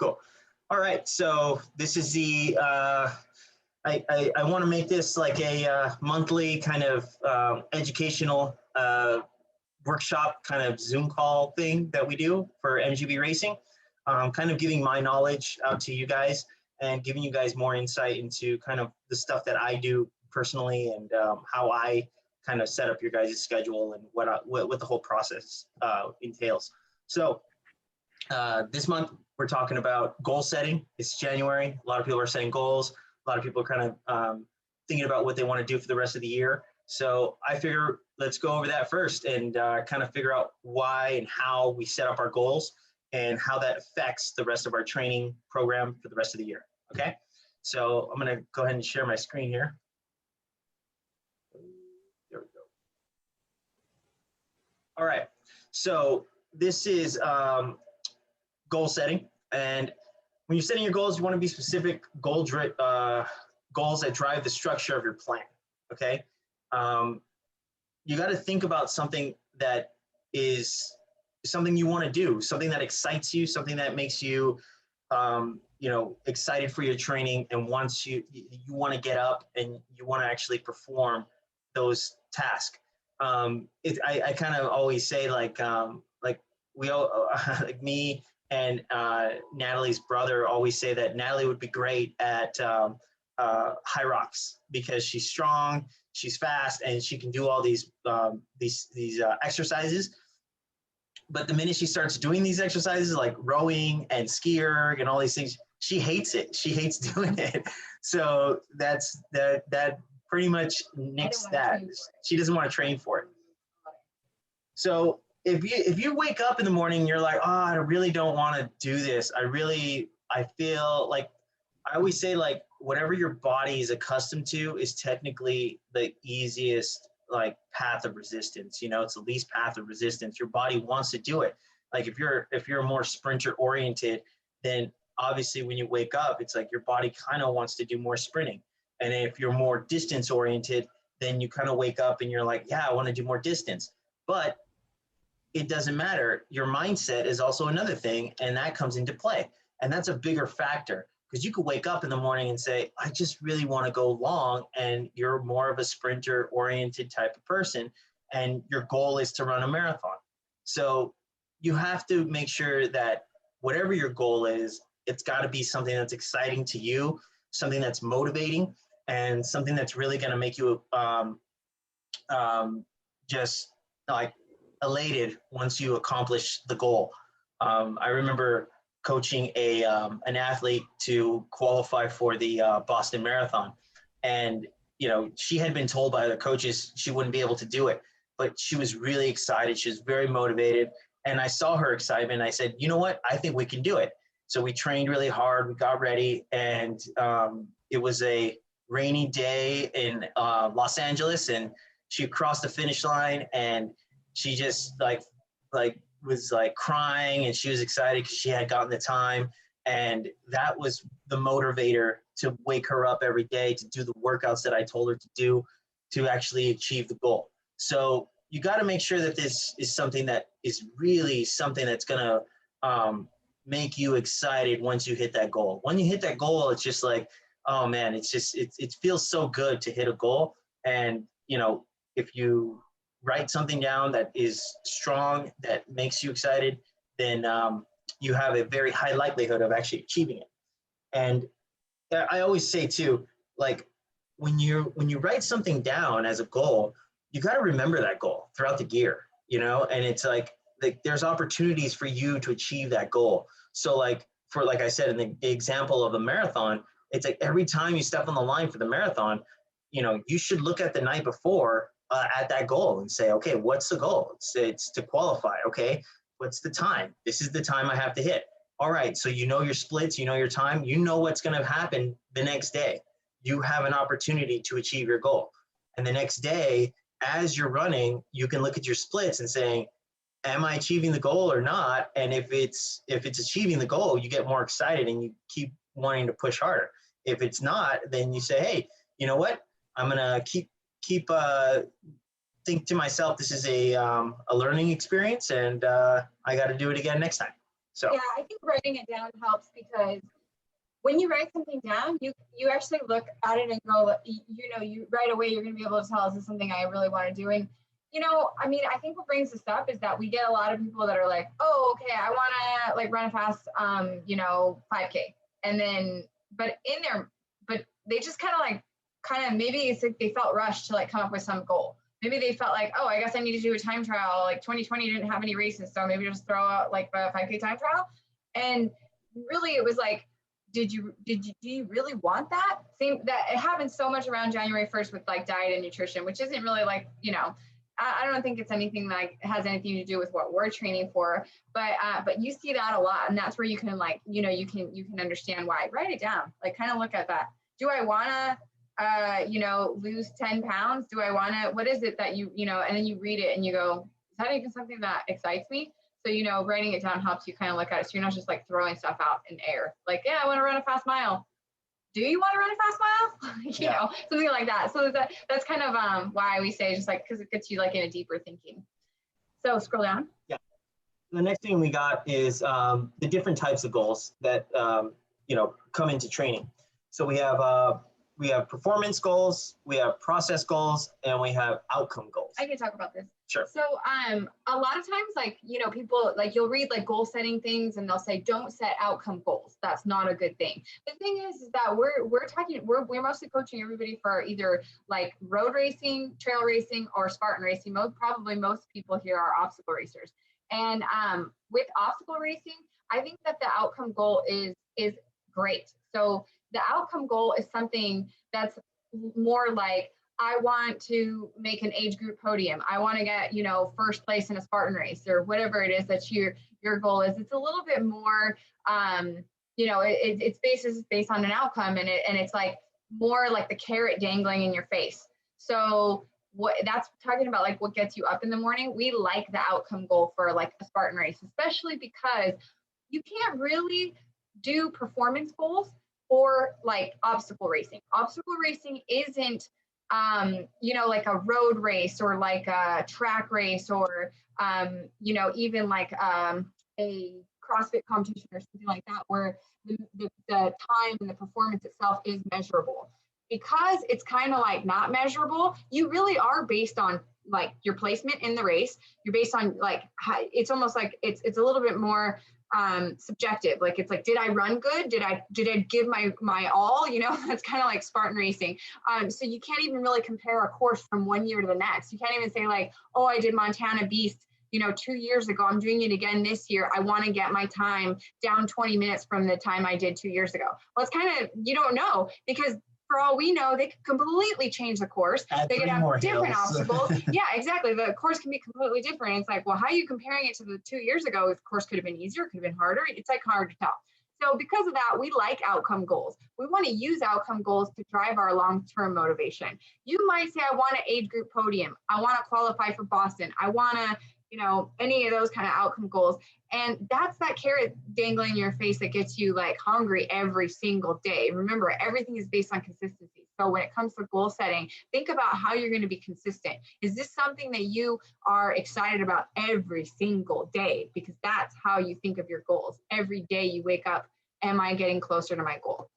Cool. All right. So this is the, I want to make this like a monthly kind of educational workshop kind of Zoom call thing that we do for MGB Racing. Kind of giving my knowledge out to you guys and giving you guys more insight into kind of the stuff that I do personally and how I kind of set up your guys' schedule and what the whole process entails. So this month we're talking about goal setting. It's January. A lot of people are setting goals. A lot of people are kind of thinking about what they want to do for the rest of the year. So I figure let's go over that first and kind of figure out why and how we set up our goals and how that affects the rest of our training program for the rest of the year. Okay, so I'm going to go ahead and share my screen here. There we go. All right, so this is goal setting. And when you're setting your goals, you want to be specific goals that drive the structure of your plan. Okay, you got to think about something that is something you want to do, something that excites you, something that makes you, you know, excited for your training and wants you want to get up and you want to actually perform those tasks. I kind of always say like we all, like me and Natalie's brother always say that Natalie would be great at high rocks because she's strong, she's fast, and she can do all these exercises. But the minute she starts doing these exercises like rowing and ski erg and all these things, she hates it. She hates doing it. So that pretty much nicks that. She doesn't want to train for it. So if you wake up in the morning and you're like, oh, I really don't want to do this. I feel like, I always say like whatever your body is accustomed to is technically the easiest like path of resistance. You know, it's the least path of resistance. Your body wants to do it. Like if you're more sprinter oriented, then obviously when you wake up, it's like your body kind of wants to do more sprinting. And if you're more distance oriented, then you kind of wake up and you're like, yeah, I want to do more distance. But it doesn't matter. Your mindset is also another thing, and that comes into play. And that's a bigger factor because you could wake up in the morning and say, I just really want to go long, and you're more of a sprinter oriented type of person, and your goal is to run a marathon. So you have to make sure that whatever your goal is, it's got to be something that's exciting to you, something that's motivating, and something that's really going to make you just like elated once you accomplish the goal. I remember coaching an athlete to qualify for the Boston Marathon. And, you know, she had been told by the coaches she wouldn't be able to do it, but she was really excited. She was very motivated. And I saw her excitement. I said, you know what? I think we can do it. So we trained really hard. We got ready. And it was a rainy day in Los Angeles. And she crossed the finish line. And she just was like crying, and she was excited because she had gotten the time. And that was the motivator to wake her up every day to do the workouts that I told her to do to actually achieve the goal. So you got to make sure that this is something that is really something that's going to make you excited once you hit that goal. When you hit that goal, it's just like, oh man, it's just, it feels so good to hit a goal. And, you know, if you write something down that is strong, that makes you excited, then you have a very high likelihood of actually achieving it. And I always say too, like when you write something down as a goal, you got to remember that goal throughout the year, you know. And it's like there's opportunities for you to achieve that goal. So like I said in the example of a marathon, it's like every time you step on the line for the marathon, you know, you should look at the night before at that goal and say, okay, what's the goal? It's to qualify. Okay, what's the time? This is the time I have to hit. All right, so you know your splits, you know your time, you know what's going to happen the next day. You have an opportunity to achieve your goal. And the next day, as you're running, you can look at your splits and saying, am I achieving the goal or not? And if it's achieving the goal, you get more excited and you keep wanting to push harder. If it's not, then you say, hey, you know what? I'm going to think to myself, this is a learning experience, and I got to do it again next time. So yeah, I think writing it down helps because when you write something down, you actually look at it and go, you right away you're going to be able to tell, is this something I really want to do? And I mean, I think what brings this up is that we get a lot of people that are like, oh, okay, I want to like run a fast, 5K, and then but they just kind of maybe it's like they felt rushed to like come up with some goal. Maybe they felt like, oh, I guess I need to do a time trial. Like 2020 didn't have any races, so maybe just throw out like a 5K time trial. And really, it was like, do you really want that? Same that it happens so much around January 1st with like diet and nutrition, which isn't really like, I don't think it's anything like has anything to do with what we're training for, but you see that a lot, and that's where you can like, you can understand why. Write it down, like kind of look at that. Do I want to, lose 10 pounds? Do I want to, what is it that and then you read it and you go, is that even something that excites me? So, writing it down helps you kind of look at it. So you're not just like throwing stuff out in air. Like, yeah, I want to run a fast mile. Do you want to run a fast mile? Something like that. So that's kind of why we say just like, because it gets you like in a deeper thinking. So scroll down. yeah, the next thing we got is the different types of goals that come into training. So we have performance goals, we have process goals, and we have outcome goals. I can talk about this. Sure. So a lot of times, like, people, like, you'll read like goal setting things and they'll say, don't set outcome goals. That's not a good thing. The thing is that we're mostly coaching everybody for either like road racing, trail racing, or Spartan racing. Probably most people here are obstacle racers. And with obstacle racing, I think that the outcome goal is great. So the outcome goal is something that's more like, I want to make an age group podium. I want to get, first place in a Spartan race, or whatever it is that your goal is. It's a little bit more, it's based on an outcome, and it's like more like the carrot dangling in your face. So what that's talking about, like what gets you up in the morning. We like the outcome goal for like a Spartan race, especially because you can't really do performance goals for like obstacle racing. Obstacle racing isn't like a road race or like a track race or, even like a CrossFit competition or something like that, where the time and the performance itself is measurable. Because it's kind of like not measurable, you really are based on like your placement in the race. You're based on like, it's almost like it's a little bit more subjective. Like, it's like, did I run good? Did I give my all? That's kind of like Spartan racing. So you can't even really compare a course from one year to the next. You can't even say like, oh, I did Montana Beast, 2 years ago. I'm doing it again this year. I want to get my time down 20 minutes from the time I did 2 years ago. Well, it's kind of, you don't know, because for all we know, they could completely change the course. They could have different obstacles. Yeah, exactly. The course can be completely different. It's like, well, how are you comparing it to the 2 years ago? The course could have been easier, could have been harder. It's like hard to tell. So because of that, we like outcome goals. We want to use outcome goals to drive our long-term motivation. You might say, I want an age group podium. I want to qualify for Boston. I want to, any of those kind of outcome goals. And that's that carrot dangling in your face that gets you like hungry every single day. Remember, everything is based on consistency. So when it comes to goal setting, think about how you're going to be consistent. Is this something that you are excited about every single day? Because that's how you think of your goals. Every day you wake up, am I getting closer to my goal?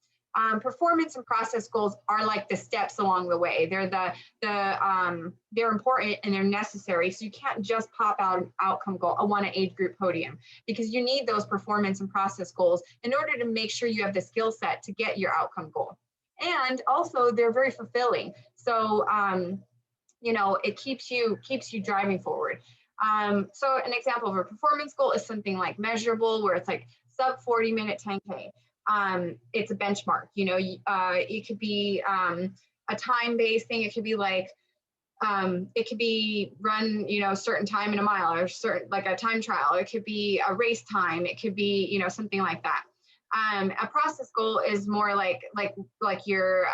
Performance and process goals are like the steps along the way. They're they're important and they're necessary. So you can't just pop out an outcome goal. I want an age group podium, because you need those performance and process goals in order to make sure you have the skill set to get your outcome goal. And also they're very fulfilling. So, it keeps you driving forward. So an example of a performance goal is something like measurable, where it's like sub 40-minute 10K. It's a benchmark, it could be a time-based thing. It could be like, it could be run, certain time in a mile, or certain, like a time trial. It could be a race time. It could be, something like that. A process goal is more like your,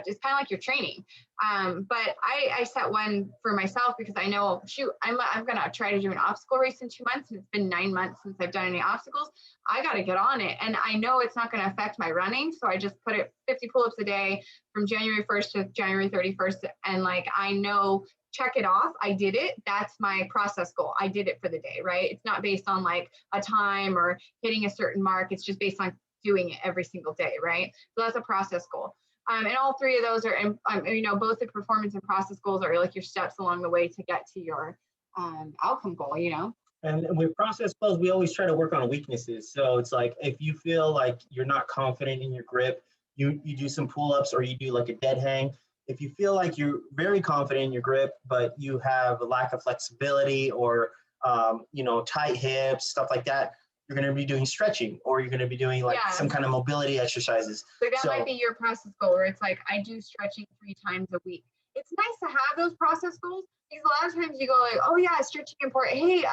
it's kind of like your training. But I set one for myself because I know, I'm going to try to do an obstacle race in 2 months, and it's been 9 months since I've done any obstacles. I got to get on it. And I know it's not going to affect my running. So I just put it 50 pull-ups a day from January 1st to January 31st. And like, I know check it off. I did it. That's my process goal. I did it for the day, right? It's not based on like a time or hitting a certain mark. It's just based on doing it every single day, right? So that's a process goal. And all three of those are, both the performance and process goals are like your steps along the way to get to your outcome goal, And with process goals, we always try to work on weaknesses. So it's like if you feel like you're not confident in your grip, you do some pull-ups or you do like a dead hang. If you feel like you're very confident in your grip, but you have a lack of flexibility or tight hips, stuff like that, you're going to be doing stretching or you're going to be doing like some kind of mobility exercises. So that might be your process goal, where it's like I do stretching 3 times a week. It's nice to have those process goals because a lot of times you go like, oh yeah, stretching important. Hey,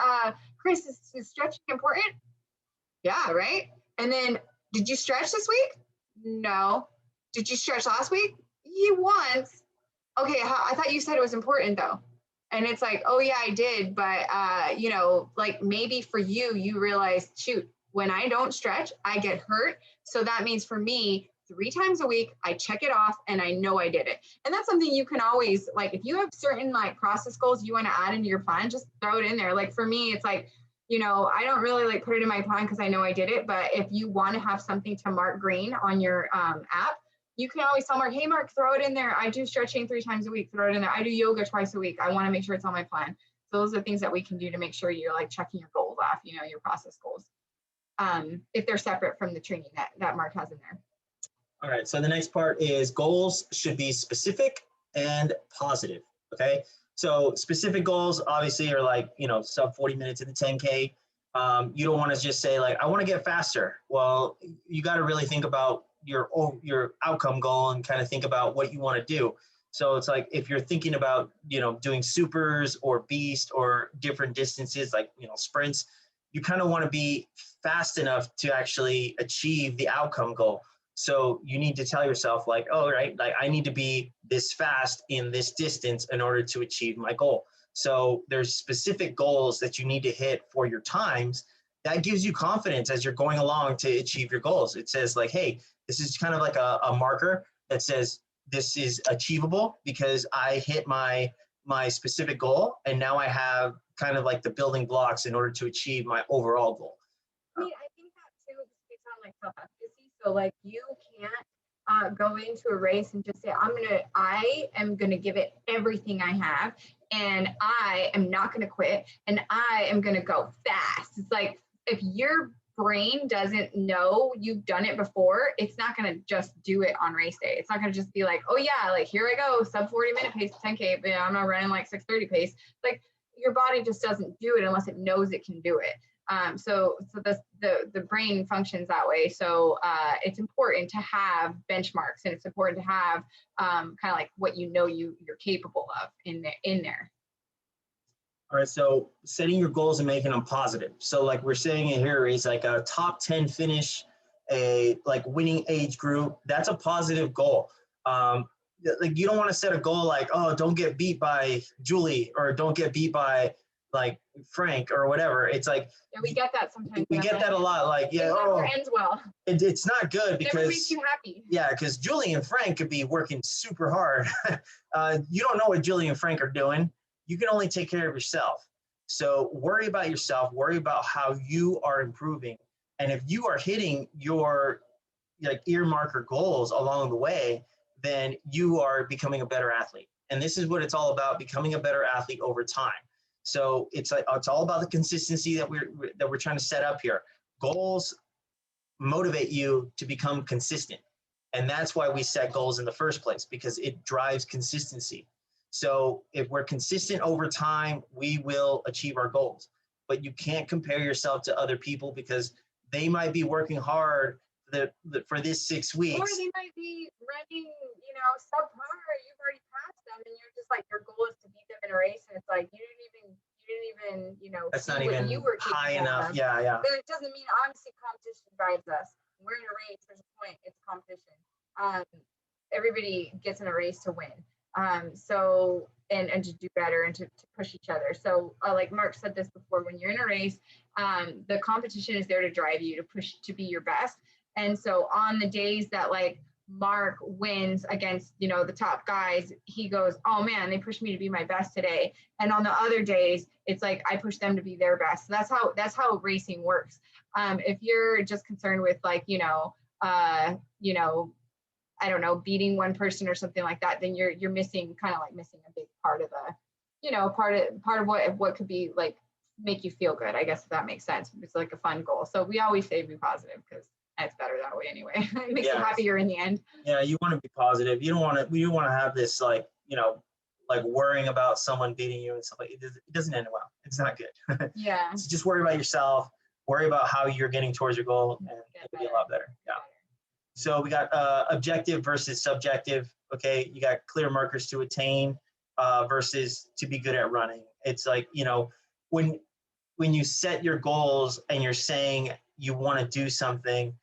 Chris, is stretching important? Yeah, right. And then, did you stretch this week? No. Did you stretch last week? You once. Okay, I thought you said it was important though. And it's like, oh yeah, I did. But, like maybe for you, you realize, shoot, when I don't stretch, I get hurt. So that means for me, 3 times a week, I check it off and I know I did it. And that's something you can always, like, if you have certain like process goals you want to add into your plan, just throw it in there. Like for me, it's like, I don't really like put it in my plan because I know I did it. But if you want to have something to mark green on your app, you can always tell Mark, hey, Mark, throw it in there. I do stretching 3 times a week. Throw it in there. I do yoga twice a week. I want to make sure it's on my plan. So those are things that we can do to make sure you're like checking your goals off, your process goals, if they're separate from the training that Mark has in there. All right. So the next part is goals should be specific and positive. Okay. So specific goals obviously are like, sub 40 minutes in the 10K. You don't want to just say like, I want to get faster. Well, you got to really think about your outcome goal and kind of think about what you want to do. So it's like, if you're thinking about, doing supers or beast or different distances, like, sprints, you kind of want to be fast enough to actually achieve the outcome goal. So you need to tell yourself like, oh, right, like I need to be this fast in this distance in order to achieve my goal. So there's specific goals that you need to hit for your times. That gives you confidence as you're going along to achieve your goals. It says like, hey, this is kind of like a marker that says this is achievable because I hit my specific goal. And now I have kind of like the building blocks in order to achieve my overall goal. I mean, I think that too is based on like self-efficacy. So like you can't go into a race and just say, I am gonna give it everything I have, and I am not gonna quit, and I am gonna go fast. It's like if your brain doesn't know you've done it before, it's not gonna just do it on race day. It's not gonna just be like, oh yeah, like here I go, sub 40 minute pace, 10K, but I'm not running like 6:30 pace. Like your body just doesn't do it unless it knows it can do it. So the brain functions that way. So it's important to have benchmarks, and it's important to have kind of like what you're capable of in there. All right, so setting your goals and making them positive. So like we're saying it here is like a top 10 finish, a like winning age group. That's a positive goal. Like you don't want to set a goal like, oh, don't get beat by Julie or don't get beat by like Frank or whatever. It's like, yeah, we get that sometimes. We get that a lot. Like, yeah, it never ends well. It's not good It because never makes you happy. Yeah, because Julie and Frank could be working super hard. You don't know what Julie and Frank are doing. You can only take care of yourself. So worry about yourself. Worry about how you are improving. And if you are hitting your like earmarker goals along the way, then you are becoming a better athlete. And this is what it's all about: becoming a better athlete over time. So it's all about the consistency that we're trying to set up here. Goals motivate you to become consistent. And that's why we set goals in the first place, because it drives consistency. So if we're consistent over time, we will achieve our goals. But you can't compare yourself to other people because they might be working hard for this 6 weeks. Or they might be running, subpar. You've already passed them, and you're just like, your goal is to beat them in a race, and it's like you didn't even that's not even you were high enough. Of. Yeah. But it doesn't mean, obviously competition drives us. We're in a race. There's a point. It's competition. Everybody gets in a race to win. So and to do better and to push each other. So like Mark said this before, when you're in a race, the competition is there to drive you to push to be your best. And so on the days that like Mark wins against, you know, the top guys, he goes, oh man, they pushed me to be my best today. And on the other days, it's like I push them to be their best. So that's how racing works. If you're just concerned with like, you know, I don't know, beating one person or something like that, then you're missing a big part of the, you know, part of what could be like make you feel good, I guess, if that makes sense. It's like a fun goal. So we always say be positive because it's better that way anyway. It makes you happier in the end. Yeah, you want to be positive. You don't want to have this like, you know, like worrying about someone beating you and stuff like it doesn't end well. It's not good. Yeah. So just worry about yourself, worry about how you're getting towards your goal, and it'll be a lot better. Yeah. So we got objective versus subjective. Okay, you got clear markers to attain versus to be good at running. It's like, you know, when you set your goals and you're saying you want to do something,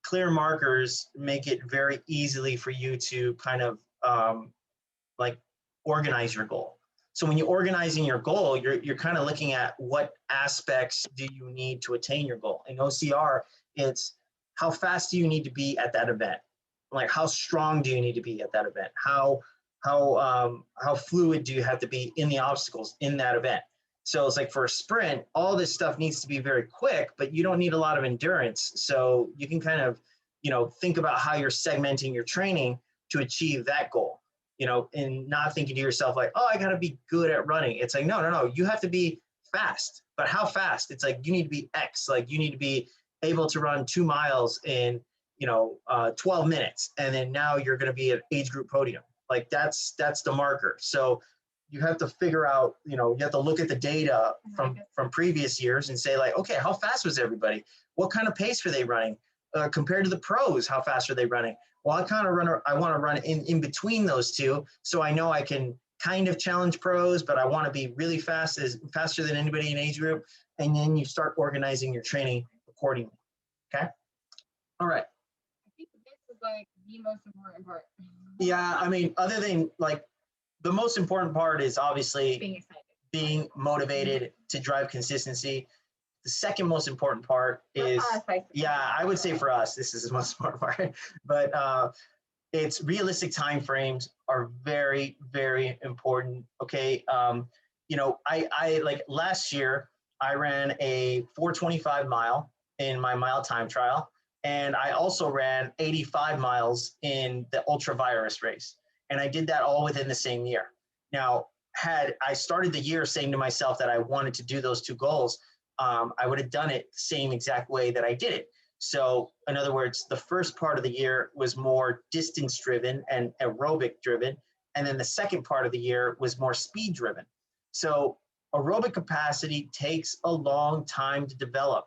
clear markers make it very easily for you to kind of like organize your goal. So when you're organizing your goal, you're kind of looking at what aspects do you need to attain your goal. In OCR, it's how fast do you need to be at that event? Like how strong do you need to be at that event? How fluid do you have to be in the obstacles in that event? So it's like for a sprint, all this stuff needs to be very quick, but you don't need a lot of endurance. So you can kind of, you know, think about how you're segmenting your training to achieve that goal, you know, and not thinking to yourself like, oh, I got to be good at running. It's like, no, you have to be fast, but how fast? It's like, you need to be X, like you need to be able to run 2 miles in, 12 minutes. And then now you're going to be at age group podium. Like that's the marker. So you have to figure out, you have to look at the data from previous years and say like, okay, how fast was everybody? What kind of pace were they running? Compared to the pros, how fast are they running? Well, I want to run in between those two. So I know I can kind of challenge pros, but I want to be really fast, faster than anybody in age group. And then you start organizing your training accordingly. Okay. All right. I think this is like the most important part. Yeah. I mean, other than like the most important part is obviously being excited, being motivated to drive consistency. The second most important part is, I would say for us, this is the most important part, but it's realistic timeframes are very, very important. Okay. I like last year, I ran a 425 mile in my mile time trial. And I also ran 85 miles in the ultra virus race. And I did that all within the same year. Now, had I started the year saying to myself that I wanted to do those two goals, I would have done it the same exact way that I did it. So in other words, the first part of the year was more distance driven and aerobic driven. And then the second part of the year was more speed driven. So aerobic capacity takes a long time to develop.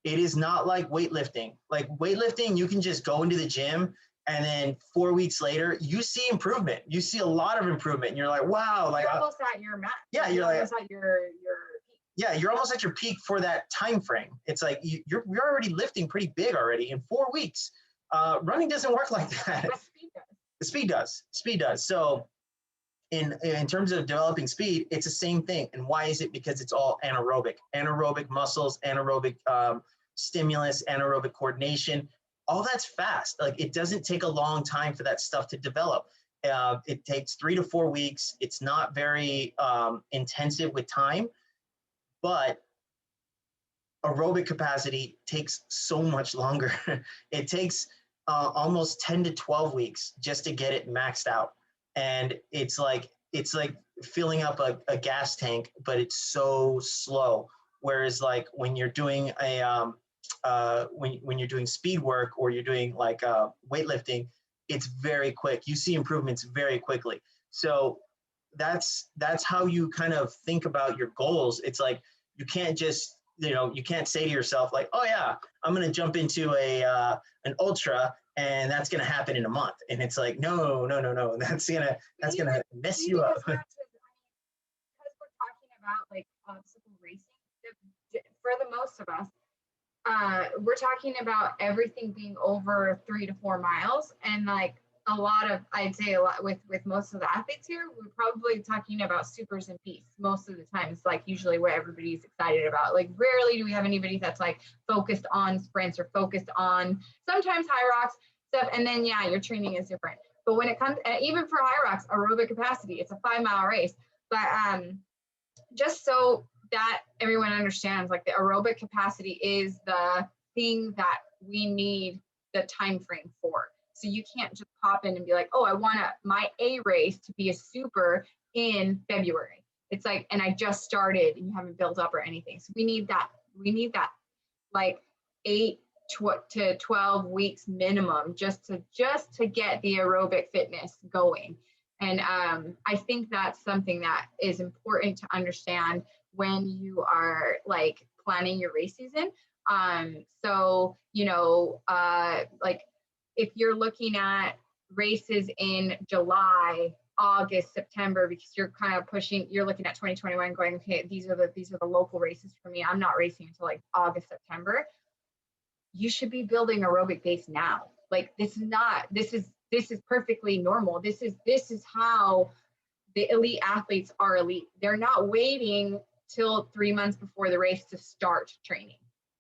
It is not like weightlifting. Like weightlifting, you can just go into the gym and then 4 weeks later, you see improvement. You see a lot of improvement. And you're like, wow. Like, you're almost at your max. Yeah, you're like, almost at your peak. Yeah, you're almost at your peak for that time frame. It's like you're already lifting pretty big already in 4 weeks. Running doesn't work like that. But speed does. Speed does. So in terms of developing speed, it's the same thing. And why is it? Because it's all anaerobic. Anaerobic muscles, anaerobic stimulus, anaerobic coordination. All that's fast. Like it doesn't take a long time for that stuff to develop. It takes 3 to 4 weeks. It's not very intensive with time, but aerobic capacity takes so much longer. It takes almost 10 to 12 weeks just to get it maxed out. And it's like filling up a gas tank, but it's so slow. Whereas like when you're doing when you're doing speed work or you're doing like weightlifting, it's very quick. You see improvements very quickly. So that's how you kind of think about your goals. It's like you can't just you can't say to yourself like, oh yeah, I'm going to jump into an ultra and that's going to happen in a month. And it's like, no, that's gonna mess you up. Because we're talking about like obstacle racing, for the most of us, we're talking about everything being over 3 to 4 miles, and like I'd say a lot with most of the athletes here, we're probably talking about supers and peaks most of the time. It's like usually what everybody's excited about. Like rarely do we have anybody that's like focused on sprints or focused on sometimes high rocks, stuff. And then, yeah, your training is different. But when it comes, even for high rocks, aerobic capacity, it's a 5-mile race. But just so that everyone understands, like the aerobic capacity is the thing that we need the time frame for. So you can't just pop in and be like, oh, I want my A race to be a super in February. It's like, and I just started and you haven't built up or anything. So we need that like 8 to 12 weeks minimum just to get the aerobic fitness going. And I think that's something that is important to understand when you are like planning your race season. So, you know, like if you're looking at races in July, August, September, because you're kind of pushing, you're looking at 2021 going, okay, these are the local races for me. I'm not racing until like August, September. You should be building aerobic base now. Like this is perfectly normal. This is how the elite athletes are elite. They're not waiting till 3 months before the race to start training.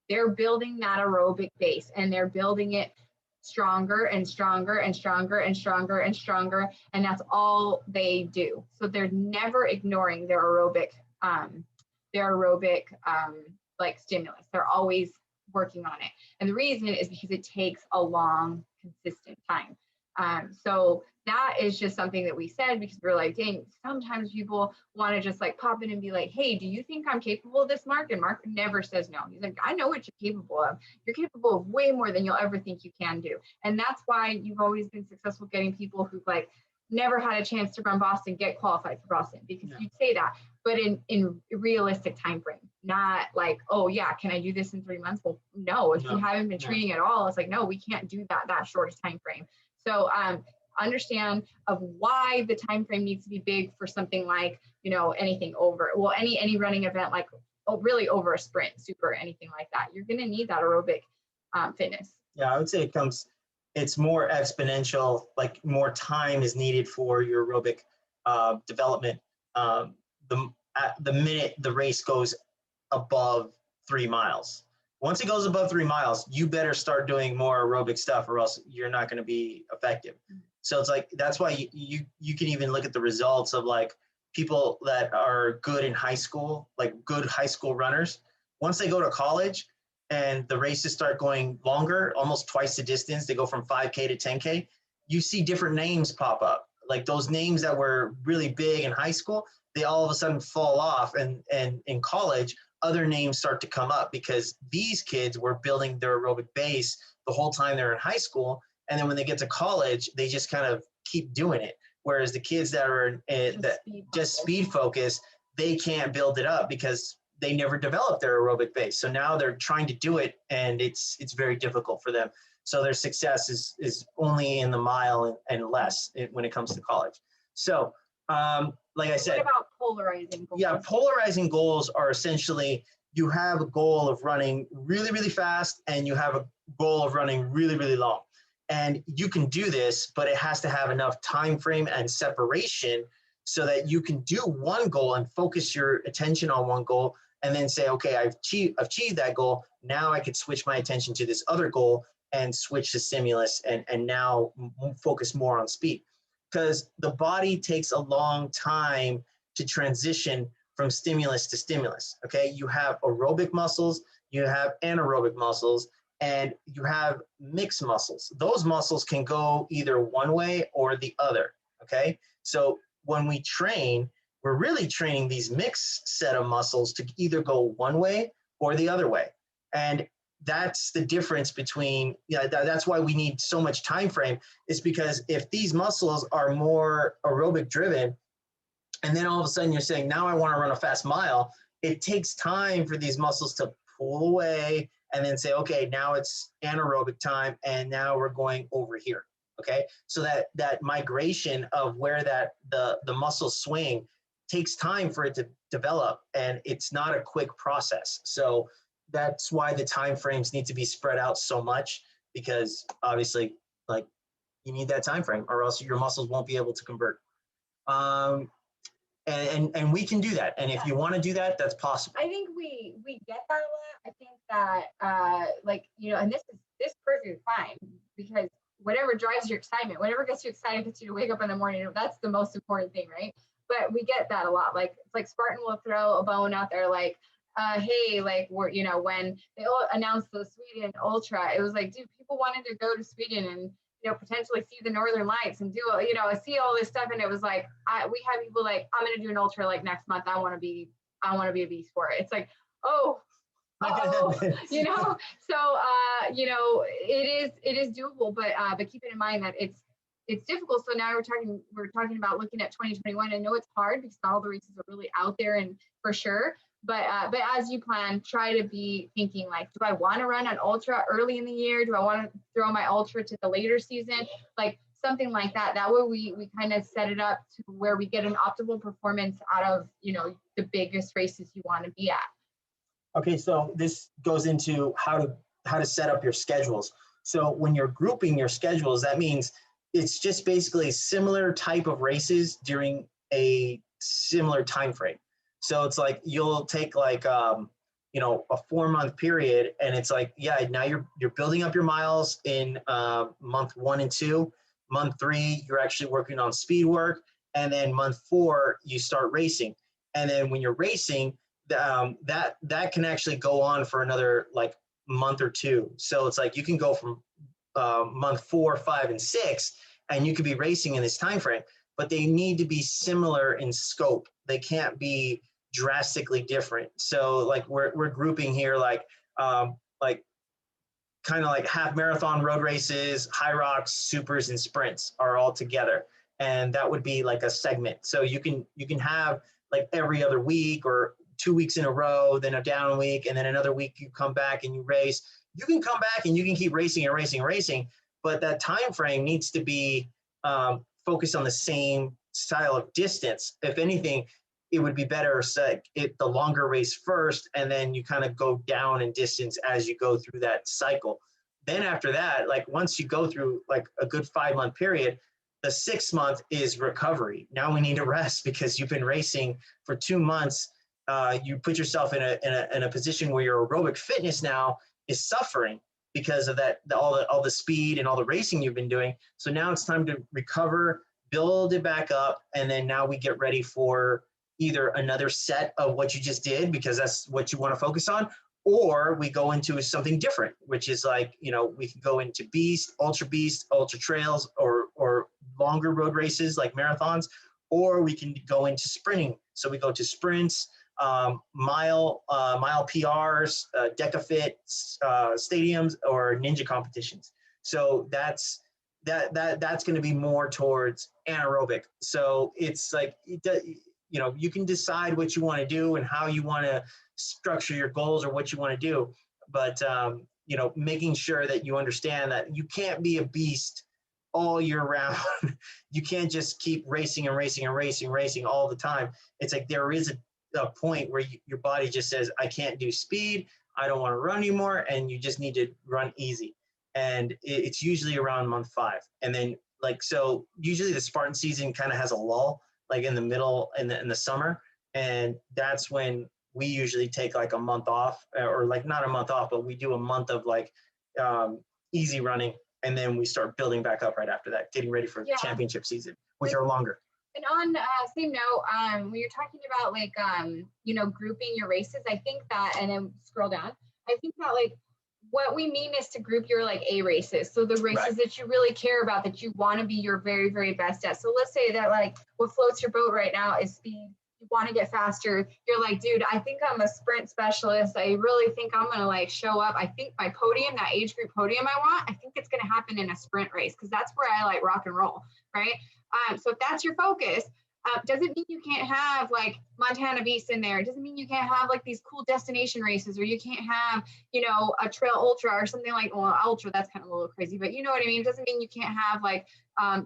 They're building that aerobic base and they're building it stronger and stronger and stronger and stronger and stronger. And that's all they do. So they're never ignoring their aerobic like stimulus. They're always working on it. And the reason is because it takes a long, consistent time. So that is just something that we said because we're like, dang, sometimes people want to just like pop in and be like, hey, do you think I'm capable of this, Mark? And Mark never says no. He's like, I know what you're capable of. You're capable of way more than you'll ever think you can do. And that's why you've always been successful getting people who like never had a chance to run Boston get qualified for Boston, because you'd say that, but in realistic time frame, not like, oh yeah, can I do this in 3 months? Well, no, if you haven't been training at all, it's like, no, we can't do that short time frame. So understand of why the time frame needs to be big for something like, you know, anything over, well, any running event, like really over a sprint, super, anything like that. You're going to need that aerobic fitness. Yeah, I would say it's more exponential, like more time is needed for your aerobic development. The minute the race goes above 3 miles. Once it goes above 3 miles, you better start doing more aerobic stuff or else you're not going to be effective. So it's like, that's why you can even look at the results of like people that are good in high school, like good high school runners. Once they go to college and the races start going longer, almost twice the distance, they go from 5K to 10K, you see different names pop up. Like those names that were really big in high school, they all of a sudden fall off, and in college, other names start to come up because these kids were building their aerobic base the whole time they're in high school. And then when they get to college, they just kind of keep doing it. Whereas the kids that are just speed focused, they can't build it up because they never developed their aerobic base. So now they're trying to do it and it's very difficult for them. So their success is only in the mile and less when it comes to college. So like I said, what about polarizing goals? Yeah, polarizing goals are essentially you have a goal of running really, really fast and you have a goal of running really, really long. And you can do this, but it has to have enough time frame and separation so that you can do one goal and focus your attention on one goal and then say, okay, I've achieved that goal. Now I could switch my attention to this other goal and switch the stimulus and now focus more on speed. Because the body takes a long time to transition from stimulus to stimulus, okay? You have aerobic muscles, you have anaerobic muscles, and you have mixed muscles. Those muscles can go either one way or the other, okay? So when we train, we're really training these mixed set of muscles to either go one way or the other way. And that's the difference between, that's why we need so much time frame, is because if these muscles are more aerobic driven, and then all of a sudden you're saying, now I want to run a fast mile, it takes time for these muscles to pull away and then say, okay, now it's anaerobic time, and now we're going over here, okay? So that migration of where the muscles swing takes time for it to develop, and it's not a quick process. So that's why the time frames need to be spread out so much, because obviously, like, you need that time frame or else your muscles won't be able to convert. And we can do that. And if you want to do that, that's possible. I think we get that a lot. I think that like, you know, and this is perfectly fine, because whatever drives your excitement, whatever gets you excited, gets you to wake up in the morning. That's the most important thing, right? But we get that a lot. Like, it's like Spartan will throw a bone out there, like, hey, like, we're, you know, when they announced the Sweden Ultra, it was like, dude, people wanted to go to Sweden and, you know, potentially see the Northern Lights and do, you know, see all this stuff. And it was like, we have people like, I'm going to do an ultra like next month. I want to be a beast for it. It's like, oh, you know, so, you know, it is doable, but keeping in mind that it's difficult. So now we're talking about looking at 2021. I know it's hard because not all the races are really out there, and for sure. But as you plan, try to be thinking like, do I want to run an ultra early in the year? Do I want to throw my ultra to the later season? Like something like that. That way we kind of set it up to where we get an optimal performance out of, you know, the biggest races you want to be at. Okay, so this goes into how to set up your schedules. So when you're grouping your schedules, that means it's just basically similar type of races during a similar time frame. So it's like you'll take like you know, a 4-month period, and it's like, yeah, now you're building up your miles in month 1 and 2. Month 3, you're actually working on speed work, and then month 4, you start racing. And then when you're racing, that can actually go on for another like month or 2. So it's like you can go from month 4, 5, and 6, and you could be racing in this time frame, but they need to be similar in scope. They can't be drastically different. So like we're grouping here like kind of like half marathon road races, high rocks, supers, and sprints are all together, and that would be like a segment. So you can have like every other week or 2 weeks in a row, then a down week, and then another week you come back and you race. You can come back and you can keep racing and racing and racing, but that time frame needs to be focused on the same style of distance. If anything, it would be better set the longer race first, and then you kind of go down in distance as you go through that cycle. Then after that, like once you go through like a good 5-month period, the 6th month is recovery. Now we need to rest because you've been racing for 2 months. You put yourself in a position where your aerobic fitness now is suffering because of that, all the speed and all the racing you've been doing. So now it's time to recover, build it back up, and then now we get ready for either another set of what you just did because that's what you want to focus on, or we go into something different, which is like, you know, we can go into beast, ultra trails, or longer road races like marathons, or we can go into sprinting. So we go to sprints, mile PRs, DecaFit stadiums, or ninja competitions. So that's going to be more towards anaerobic. So it's like, you know, you can decide what you want to do and how you want to structure your goals or what you want to do. But, you know, making sure that you understand that you can't be a beast all year round. You can't just keep racing and racing and racing all the time. It's like there is a point where your body just says, I can't do speed. I don't want to run anymore. And you just need to run easy. And it's usually around month 5. And then like, so usually the Spartan season kind of has a lull, like in the middle in the summer. And that's when we usually take like a month off, or like not a month off, but we do a month of like easy running. And then we start building back up right after that, getting ready for championship season, which are longer. And on same note, when you're talking about like, you know, grouping your races, I think that, and then scroll down, I think that like what we mean is to group your like A races. So the races that you really care about, that you want to be your very, very best at. So let's say that like what floats your boat right now is speed. You want to get faster. You're like, dude, I think I'm a sprint specialist. I really think I'm going to like show up. I think my podium, that age group podium I want, I think it's going to happen in a sprint race because that's where I like rock and roll, right? So if that's your focus, doesn't mean you can't have like Montana Beast in there. It doesn't mean you can't have like these cool destination races, or you can't have, you know, a trail ultra or something like, well, ultra, that's kind of a little crazy, but you know what I mean? It doesn't mean you can't have like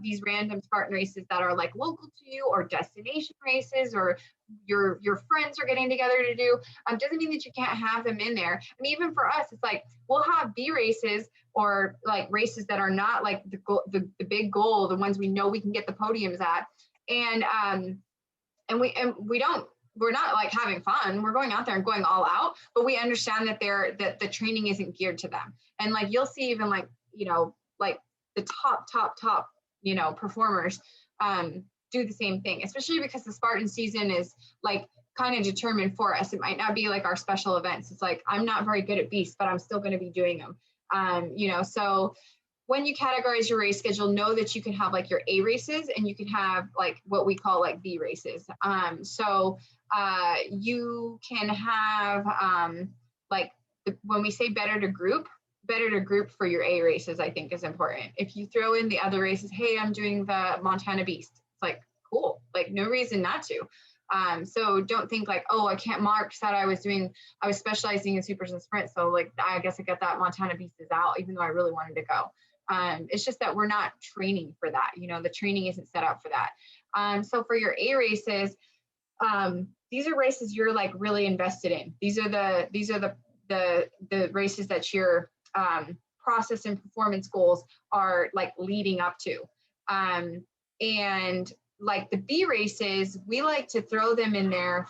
these random Spartan races that are like local to you, or destination races, or your friends are getting together to do. Doesn't mean that you can't have them in there. I mean, even for us, it's like, we'll have B races, or like races that are not like the big goal, the ones we know we can get the podiums at. And we're not like having fun. We're going out there and going all out, but we understand that the training isn't geared to them. And like, you'll see even like, you know, like the top, you know, performers do the same thing, especially because the Spartan season is like kind of determined for us. It might not be like our special events. It's like, I'm not very good at beasts, but I'm still going to be doing them. You know, so when you categorize your race schedule, know that you can have like your A races and you can have like what we call like B races. You can have like when we say better to group for your A races, I think is important. If you throw in the other races, hey, I'm doing the Montana Beast, it's like, cool, like no reason not to. So don't think like, oh, I can't. Mark said I was specializing in supers and sprints, so like I guess I got that Montana Beast is out, even though I really wanted to go. It's just that we're not training for that. You know, the training isn't set up for that. So for your A races, these are races you're like really invested in. These are the races that your process and performance goals are like leading up to. And like the B races, we like to throw them in there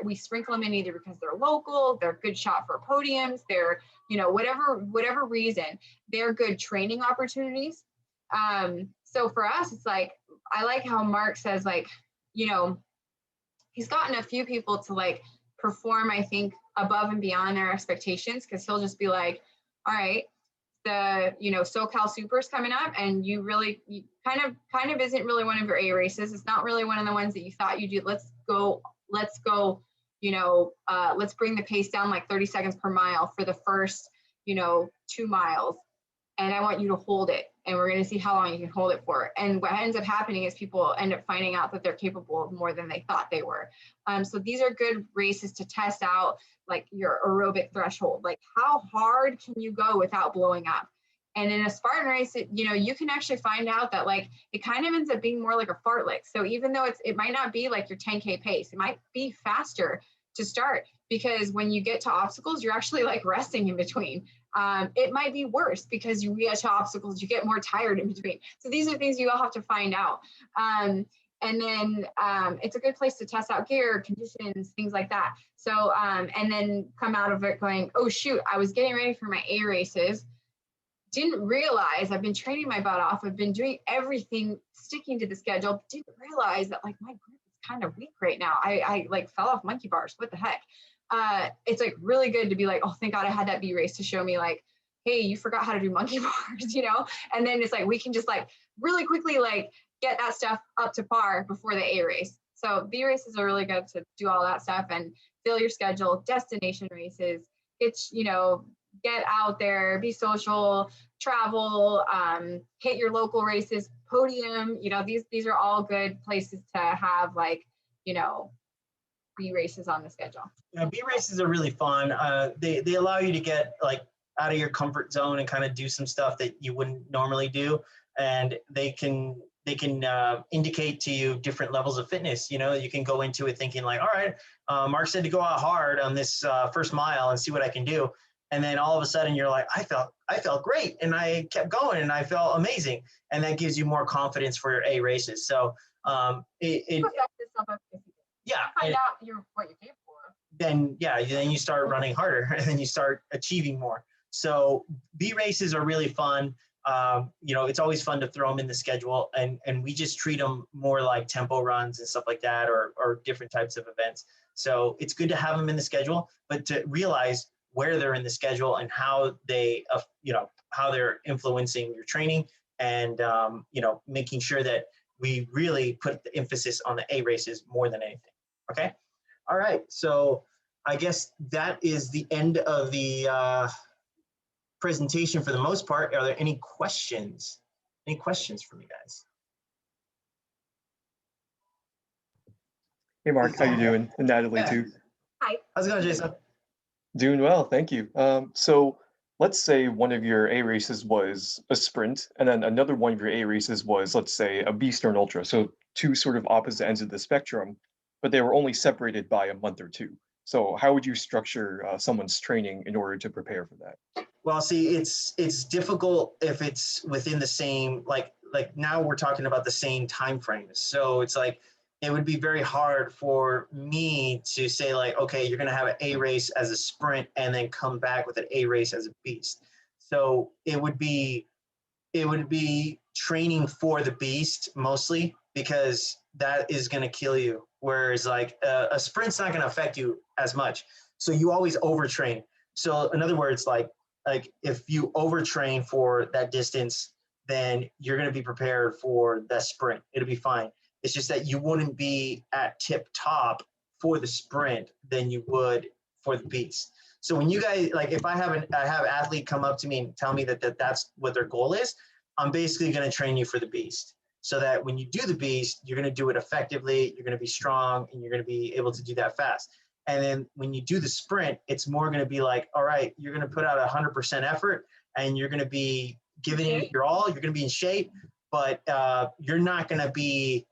we sprinkle them in either because they're local, they're a good shot for podiums, they're, you know, whatever reason, they're good training opportunities. So for us, it's like, I like how Mark says, like, you know, he's gotten a few people to like perform, I think, above and beyond their expectations, because he'll just be like, all right, the, you know, SoCal Super's coming up, and you kind of isn't really one of your A races. It's not really one of the ones that you thought you'd do. Let's go, you know, let's bring the pace down like 30 seconds per mile for the first, you know, 2 miles. And I want you to hold it. And we're going to see how long you can hold it for. And what ends up happening is people end up finding out that they're capable of more than they thought they were. So these are good races to test out like your aerobic threshold. Like how hard can you go without blowing up? And in a Spartan race, you know, you can actually find out that like it kind of ends up being more like a fartlek. So even though it might not be like your 10K pace, it might be faster to start, because when you get to obstacles, you're actually like resting in between. It might be worse because you get to obstacles, you get more tired in between. So these are things you all have to find out. And then it's a good place to test out gear, conditions, things like that. So, and then come out of it going, oh shoot, I was getting ready for my A races. Didn't realize I've been training my butt off. I've been doing everything, sticking to the schedule. Didn't realize that like my grip is kind of weak right now. I like fell off monkey bars. What the heck? It's like really good to be like, oh, thank God I had that B race to show me like, hey, you forgot how to do monkey bars, you know? And then it's like, we can just like really quickly like get that stuff up to par before the A race. So B races are really good to do all that stuff and fill your schedule. Destination races, it's, you know, get out there, be social, travel, hit your local races, podium, you know, these are all good places to have like, you know, B races on the schedule. Yeah, B races are really fun. They allow you to get like out of your comfort zone and kind of do some stuff that you wouldn't normally do, and they can indicate to you different levels of fitness. You know, you can go into it thinking like, all right, Mark said to go out hard on this first mile and see what I can do, and then all of a sudden you're like, I felt great, and I kept going and I felt amazing, and that gives you more confidence for your A races. So yeah, find out what you're capable of. Then you start running harder and then you start achieving more. So B races are really fun. You know, it's always fun to throw them in the schedule, and we just treat them more like tempo runs and stuff like that, or different types of events. So it's good to have them in the schedule, but to realize where they're in the schedule and how they, you know, how they're influencing your training, and you know, making sure that we really put the emphasis on the A races more than anything. Okay. All right. So I guess that is the end of the presentation for the most part. Are there any questions? Any questions from you guys? Hey, Mark, how you doing? And Natalie, too. Hi. How's it going, Jason? Doing well, thank you. So let's say one of your A races was a sprint, and then another one of your A races was, let's say, a beast or an ultra. So two sort of opposite ends of the spectrum, but they were only separated by a month or two. So how would you structure someone's training in order to prepare for that? Well, see, it's difficult if it's within the same, like now we're talking about the same time frame. So it's like, it would be very hard for me to say like, okay, you're going to have an A race as a sprint and then come back with an A race as a beast. So it would be it would be training for the beast mostly, because that is going to kill you. Whereas like a sprint's not going to affect you as much. So you always overtrain. So in other words, like if you overtrain for that distance, then you're going to be prepared for that sprint. It'll be fine. It's just that you wouldn't be at tip top for the sprint than you would for the beast. So when you guys, like if I have an athlete come up to me and tell me that's what their goal is, I'm basically going to train you for the beast, so that when you do the beast, you're going to do it effectively, you're going to be strong, and you're going to be able to do that fast. And then when you do the sprint, it's more going to be like, all right, you're going to put out 100% effort, and you're going to be giving it your all. You're going to be in shape, but you're not going to be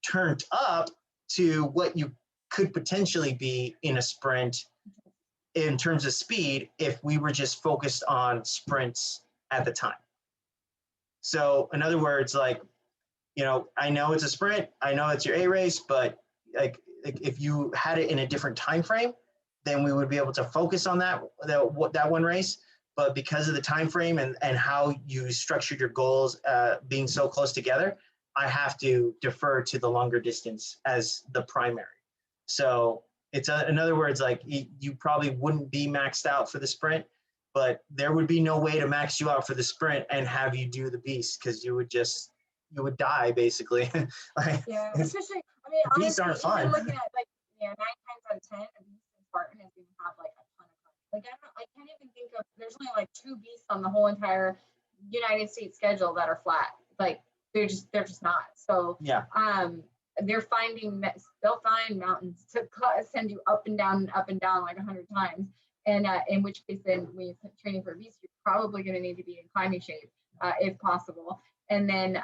turned up to what you could potentially be in a sprint in terms of speed if we were just focused on sprints at the time. So in other words, like, you know, I know it's a sprint, I know it's your A race, but like if you had it in a different time frame, then we would be able to focus on that one race. But because of the time frame and how you structured your goals being so close together, I have to defer to the longer distance as the primary. So it's in other words, like you probably wouldn't be maxed out for the sprint, but there would be no way to max you out for the sprint and have you do the beast, because you would die basically. Like, yeah, especially, I mean, beasts aren't fun. even looking at like, 9 times out of 10, a beast in Spartan is going to have like a ton of fun. Like I can't even think of, there's only like 2 beasts on the whole entire United States schedule that are flat. Like they're just not. So yeah, they'll find mountains to send you up and down like 100 times. And in which case, then when you're training for a beast, you're probably going to need to be in climbing shape if possible. And then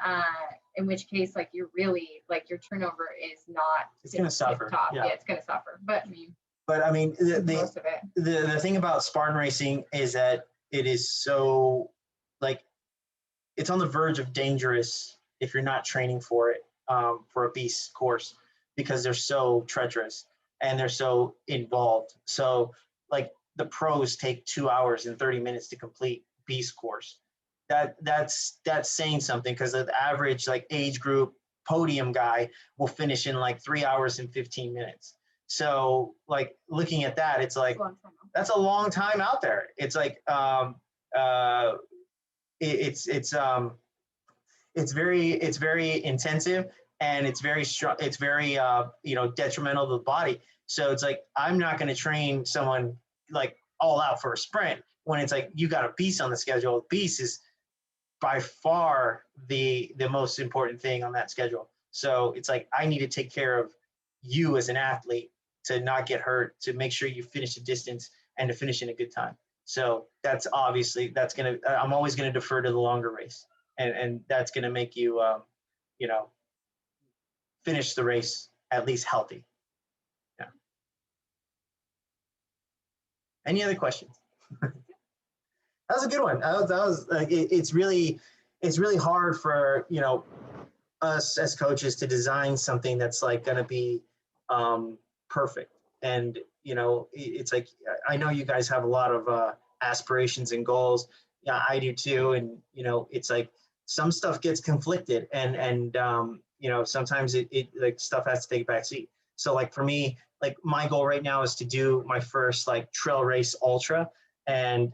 in which case, like you're really like your turnover is not. It's going to suffer. Yeah, it's going to suffer. But I mean, most of it. The thing about Spartan racing is that it is so like it's on the verge of dangerous if you're not training for it, for a beast course, because they're so treacherous and they're so involved. So like the pros take 2 hours and 30 minutes to complete beast course. That's saying something, because the average like age group podium guy will finish in like 3 hours and 15 minutes. So like looking at that, it's like that's a long time out there. It's like it's very intensive, and it's very strong. It's very detrimental to the body. So it's like I'm not going to train someone like all out for a sprint when it's like you got a beast on the schedule. Beast is by far the most important thing on that schedule. So it's like I need to take care of you as an athlete to not get hurt, to make sure you finish the distance and to finish in a good time. So that's obviously I'm always going to defer to the longer race, and that's going to make you finish the race at least healthy. Yeah. Any other questions? That was a good one. That was like it's really hard for us as coaches to design something that's like going to be perfect. And it's like I know you guys have a lot of aspirations and goals. Yeah, I do too. And it's like some stuff gets conflicted, and sometimes it like stuff has to take a back seat. So like for me, like my goal right now is to do my first like trail race ultra. And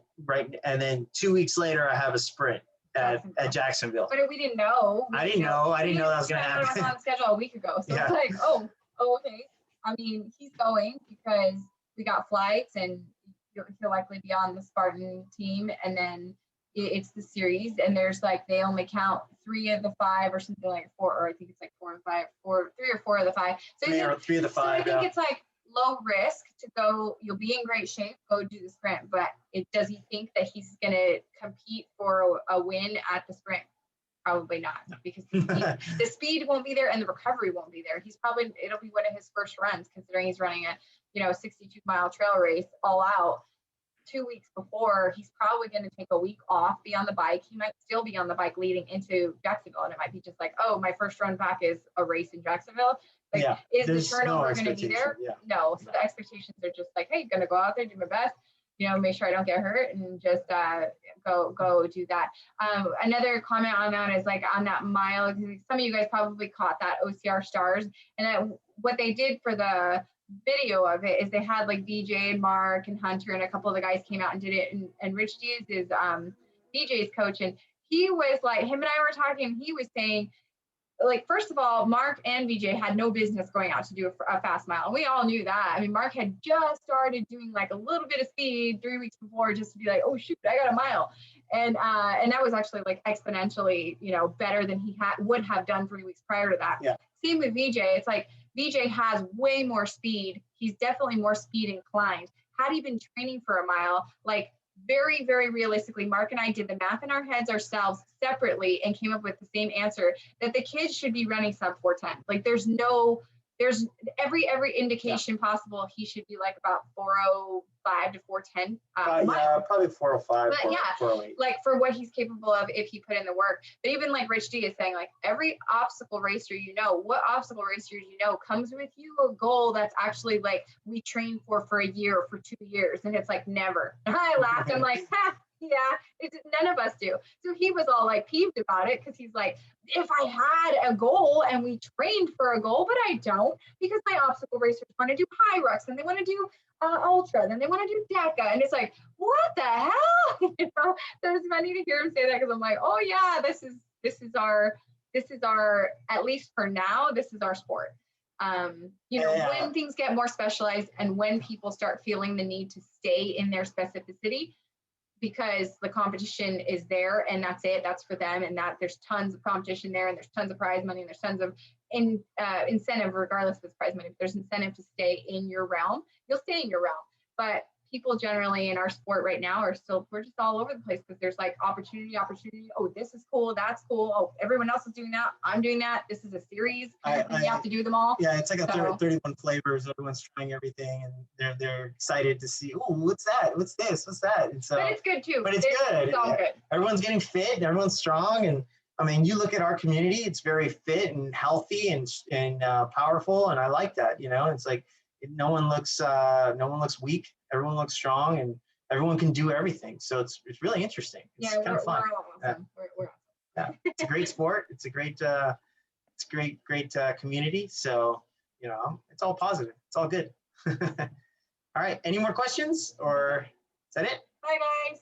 then 2 weeks later, I have a sprint at Jacksonville. But we didn't know. I didn't know that was going to happen. It was on schedule a week ago. So it's like, oh, okay. I mean, he's going because we got flights, and he'll likely be on the Spartan team. And then it's the series, and there's like they only count 3 of the 5 or something like 4, or I think it's like 4 and 5, 3 or 4 of the 5. So 3 of the 5. So I think it's like low risk to go. You'll be in great shape. Go do the sprint. But does he think that he's going to compete for a win at the sprint? Probably not, because the speed won't be there and the recovery won't be there. It'll be one of his first runs, considering he's running a 62-mile trail race all out 2 weeks before. He's probably going to take a week off, be on the bike. He might still be on the bike leading into Jacksonville, and it might be just like, oh, my first run back is a race in Jacksonville. Like, is the turnover going to be there? Yeah. No. So the expectations are just like, hey, going to go out there, do my best. make sure I don't get hurt and just go do that. Another comment on that is like on that mile, some of you guys probably caught that OCR stars, and what they did for the video of it is they had like VJ and Mark and Hunter and a couple of the guys came out and did it, and Rich Diaz is VJ's coach, and he was like, him and I were talking, he was saying, like, first of all, Mark and VJ had no business going out to do a fast mile. And we all knew that. I mean, Mark had just started doing like a little bit of speed 3 weeks before just to be like, oh shoot, I got a mile. And that was actually like exponentially, better than he would have done 3 weeks prior to that. Yeah. Same with VJ. It's like VJ has way more speed. He's definitely more speed inclined. Had he been training for a mile, like very, very realistically, Mark and I did the math in our heads ourselves separately and came up with the same answer, that the kids should be running sub 410. Like there's every indication possible he should be like about 405 to 410. Yeah, probably 405, but 408. Like for what he's capable of if he put in the work. But even like Rich D is saying, like every obstacle racer, what obstacle racer comes with you a goal that's actually like we train for a year or for 2 years, and it's like never. And I laughed. I'm like, yeah, none of us do. So he was all like peeved about it because he's like, if I had a goal and we trained for a goal, but I don't, because my obstacle racers want to do high rocks and they want to do ultra, then they want to do DECA, and it's like, what the hell? So it's funny to hear him say that because I'm like, oh yeah, this is our at least for now, this is our sport. When things get more specialized and when people start feeling the need to stay in their specificity, because the competition is there and that's it, that's for them, and that there's tons of competition there and there's tons of prize money and there's tons of incentive, regardless of this prize money, there's incentive to stay in your realm, you'll stay in your realm. But people generally in our sport right now we're just all over the place because there's like opportunity. Oh, this is cool, that's cool. Oh, everyone else is doing that, I'm doing that. This is a series. You have to do them all. Yeah, it's like 31 flavors. Everyone's trying everything, and they're excited to see. Oh, what's that? What's this? What's that? And so, but it's good too. But it's good. It's all good. Everyone's getting fit. Everyone's strong, and I mean, you look at our community. It's very fit and healthy and powerful, and I like that. It's like no one looks weak. Everyone looks strong, and everyone can do everything. So it's really interesting. It's kind of fun. We're awesome. Yeah, it's a great sport. It's a great community. So it's all positive. It's all good. All right. Any more questions, or is that it? Bye, guys.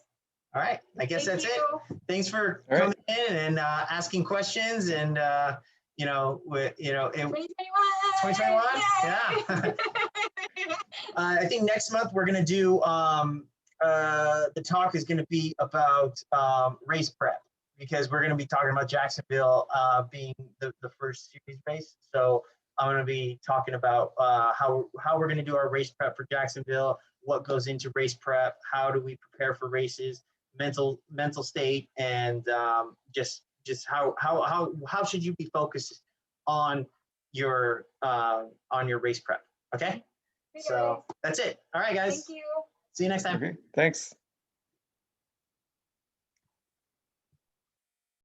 All right. I guess that's it. Thanks for coming in and asking questions, and 2021. Yeah. I think next month we're going to do, the talk is going to be about race prep, because we're going to be talking about Jacksonville being the first series race. So I'm going to be talking about how we're going to do our race prep for Jacksonville, what goes into race prep, how do we prepare for races, mental state, and just how should you be focused on your race prep. Okay. So that's it. All right, guys. Thank you. See you next time. Okay, thanks.